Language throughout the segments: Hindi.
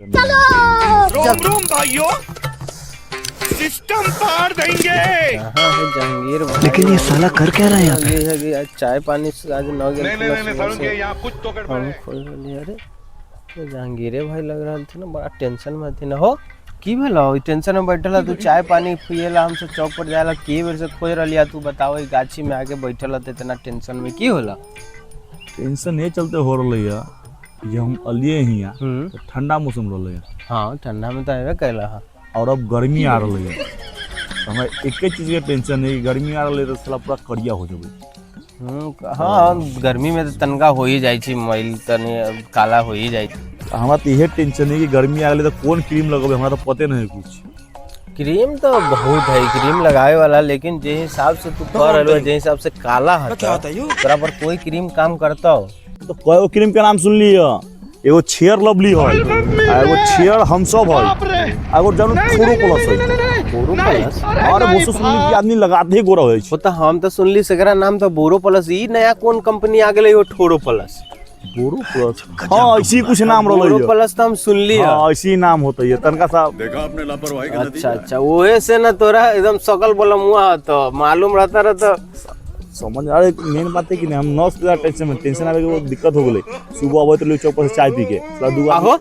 रोम रोम भाइयों, सिस्टम पार देंगे। जहांगीर भाई, लेकिन ये साला कर क्या रहा है यहाँ पे? ये है कि आज चाय पानी से आज न गए। नहीं सारुण के यहाँ कुछ तो गड़बड़ है। अरे ये जहांगीरे भाई लग रहा थे ना, बड़ा टेंशन में थे ना। हो की भेलो टेंशन में बैठल तू, चाय पानी पिएला हमसे चौक पर जाएला की बेर से खोज रलिया तू। बताओ ई गाछी में आके बैठल थे इतना टेंशन में की होला? टेंशन ये चलते हो रही है कि हम अलिए ही तो ठंडा मौसम रही है। हाँ ठंडा में तो आवे कैला है और अब गर्मी आ रही है तो हमें एक चीज के टेंशन है कि गर्मी आ रही है तो साला पूरा करिया हो जाए। हाँ गर्मी में तो तनका हो ही जाए छी, मैल तने काला हो ही जाए। हमारा तो यह टेंशन है कि गर्मी आ गई तो कौन क्रीम लगोगे, हमारा तो पते नहीं कुछ। क्रीम तो बहुत है क्रीम लगाए वाला, लेकिन जे हिसाब से तू कर रहे हो, जे हिसाब से काला है तोरा पर कोई क्रीम काम करता हो? तो कोई क्रीम के नाम सुन लिया, एगो छेयर लवली है, एगो छेयर हमसब है, एगो जानू थोड़ो प्लस है। बोरो प्लस? और वो सुन ली कि आदमी लगाते ही गोरा होय छै। वो तो हम तो सुनली सगरा नाम तो बोरो प्लस। ई नया कौन कंपनी आ गेलै हो ठोरो प्लस? बोरो प्लस, हाँ ऐसी कुछ नाम रहलै। बोरो प्लस तो हम सुनली है। हाँ ऐसी नाम होता है तनका सा। देखा आपने लापरवाही का अच्छा अच्छा, ओहे से ना तोरा एकदम सकल बोला मुआ तो मालूम रहता समझ। अरे मेन बात है कि हम 9 टेंशन में टेंशन आवे के बहुत दिक्कत हो गेलै। सुबह आवे तो चौक पर से चाय पी के आहो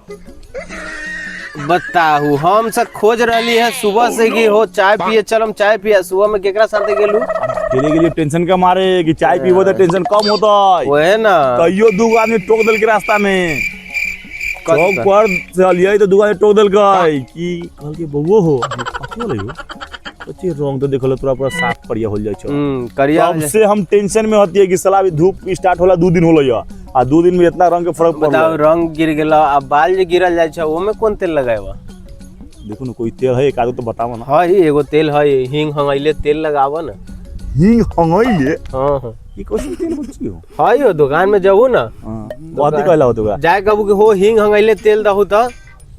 बताऊ हम सब खोज रही है सुबह से कि हो चाय पिए, चल हम चाय पिए। सुबह में केकरा साथे गेलू? अकेले के लिए टेंशन का मारे कि चाय पीबो तो टेंशन कम होता है। ओहे ना कहियो दू आदमी टोक देल के रास्ता में, चौक पर चलिए तो दू आदमी टोक देल गई कि कहल के बउओ हो कथि होलै हो बच्चे रंग तो देखलो तोरा पूरा साफ करिया हो जाय छ। करिया तब से हम टेंशन में होती है कि साला अभी धूप स्टार्ट होला 2 दिन होलै आ 2 दिन में इतना रंग के फर्क पड़ बताओ। रंग गिर गेला, अब बाल जे गिरल जाय छ ओमे कौन तेल लगाएबा? देखो ना कोई तेल है एक आदमी तो बताओ ना। हां एगो तेल है, हींग हंगैले तेल लगावा ना। हींग हंगैले? हां हां ई कौन तेल बच्ची हो? हां यो दुकान में जाऊ ना, हां बहुत ही कहला होतोगा जाय कहबू कि हो हींग हंगैले तेल दहु त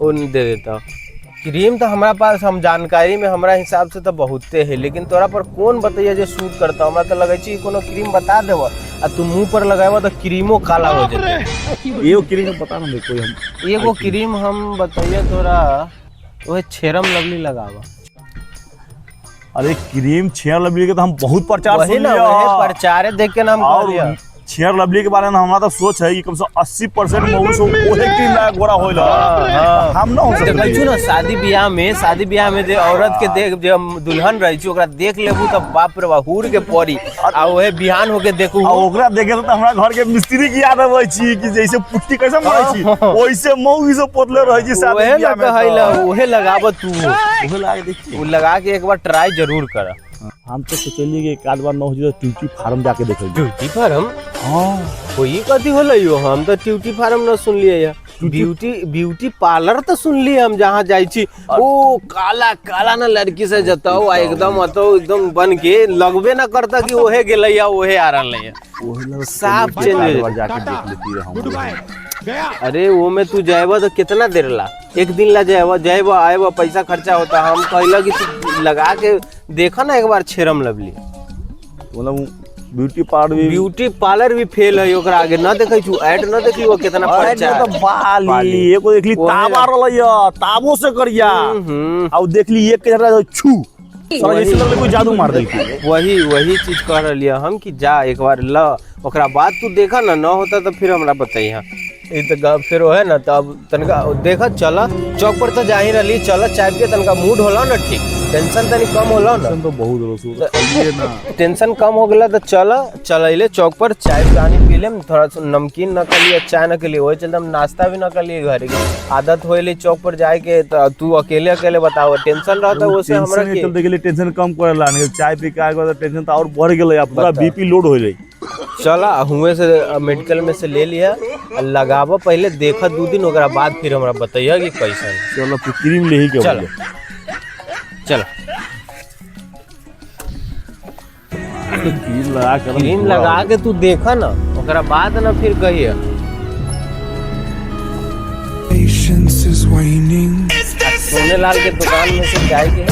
उन दे देता। क्रीम तो हमारा पास हम जानकारी में हमरा हिसाब से तो बहुते है, लेकिन तोरा पर कौन बताइए जो सूट करता? हमरा तो लगे छी कोनो क्रीम बता देबो आ तू मुंह पर लगाएबो तो क्रीमो काला हो जेते। एगो क्रीम पता ना कोई हम एगो क्रीम हम बताइए तोरा ओए छेरम लवली लगावा। अरे क्रीम छेयर लवली के तो हम बहुत प्रचार वही सुन ना, लिया। वही प्रचार देख के नाम कह लिया। और छेयर लवली के बारे में हमारा तो सोच है कि कम से 80% मऊ से ओहे क्रीम लगा गोरा होइला। हम ना हो सकते देखै ना शादी ब्याह में जे औरत के देख जे दुल्हन रही छी ओकरा देख लेबू तो बाप रे बाप हुर के पड़ी आ ओहे बिहान होके देखू। आ ओकरा देखे तो हमरा घर के मिस्त्री की याद आबै छी कि जैसे पुट्टी कैसे मारै छी ओइसे मऊ से पोतले रहै छी शादी ब्याह में। ओहे लगाव तू, ओहे लगा के देखी, वो लगा के एक बार ट्राई जरूर कर। हम तो सोचलिए कि एक आध बार ना हो जाए ट्यूटी फार्म जाके देखे। Beauty farm? हां कोई कथी होलै यो? हम तो ब्यूटी फार्म न सुनलिए या। ब्यूटी पार्लर तो सुनलिए हम, जहाँ जाई छी ओ काला ना लड़की से जताओ आ एकदम एकदम बन के लगबे ना करता कि ओहे गेलै या ओहे आ रहलै या। साफ चेंज हो जाके देख लेती है हम। अरे वो में तू जाएबा तो कितना देर ला? एक दिन ला जाएबा आएबा पैसा खर्चा होता। हम कहला कि तू लगा के देखा ना एक बार छेरम लवली। मतलब ब्यूटी पार्लर भी फेल है ओकरा आगे ना देखे छु। ऐड ना देखी वो कितना प्रचार तो बाली एको देखली ताबा रहलैया ताबो से करिया और देखली एक के जरा छू साला जैसे लगले कोई जादू मार देलकी। वही चीज कह रहलिया हम कि जा एक बार ल, ओकरा बाद तू देखा ना होता तो फिर हमरा बताइए। ये तो फिर वो है ना तब तनका देखा चला चौक पर तो जा ही रही, चला चाय के तनका मूड होला ना ठीक, टेंशन तनी कम होला ना। तो बहुत ना टेंशन कम हो गया तो चलैले चौक पर चाय पानी पी लेम, थोड़ा सा नमकीन न कर लिए चाय न कर लिए, वही चलते हम नाश्ता भी न कर लिए। घर की आदत होले चौक पर जाए के तो तू अकेले बताओ टेंशन रहता है उससे हमरा के चलते गेले टेंशन कम करेला नहीं चाय पी के आए तो टेंशन तो और बढ़ गेलै, पूरा बीपी लोड हो जाई। चला हुए से मेडिकल में से ले लिया, लगावा पहले देखा 2 दिन ओकरा बाद फिर हमरा बताइए कि कैसा है। चलो क्रीम ले ही के चलो क्रीम लगा के तू देखा ना ओकरा बाद ना फिर कहिए। सोने लाल के दुकान में से जाए के